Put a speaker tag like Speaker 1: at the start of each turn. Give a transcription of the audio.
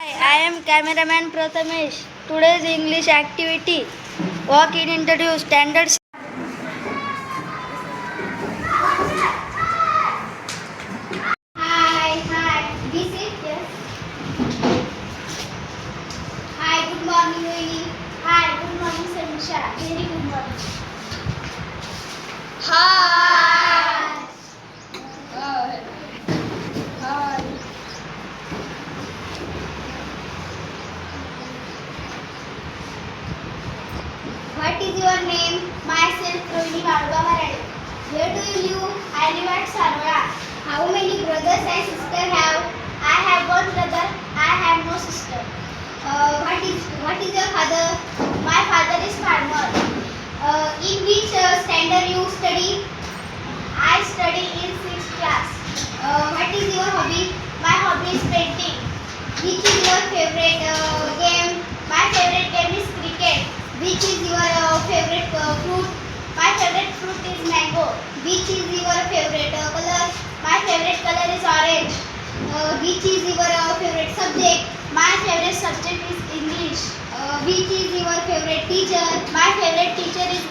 Speaker 1: I am cameraman Prathamesh. Today's English activity. Walk in introduce standards.
Speaker 2: Hi. This is yes. Hi, good morning, Rohini. Hi, good morning, Samisha. Very good morning. Hi. Hi. What is your name? Myself, Rohini Marade. Where do you live? I live at Sarola. How many brothers and sisters have? I have one brother. I have no sister. What is your father? My father is farmer. In which standard you study? I study in 6th class. What is your hobby? My hobby is painting. Which is your favorite game? My favorite game is cricket. Which is your favorite fruit? My favorite fruit is mango. Which is your favorite color? My favorite color is orange. Which is your favorite subject? My favorite subject is English. Which is your favorite teacher? My favorite teacher is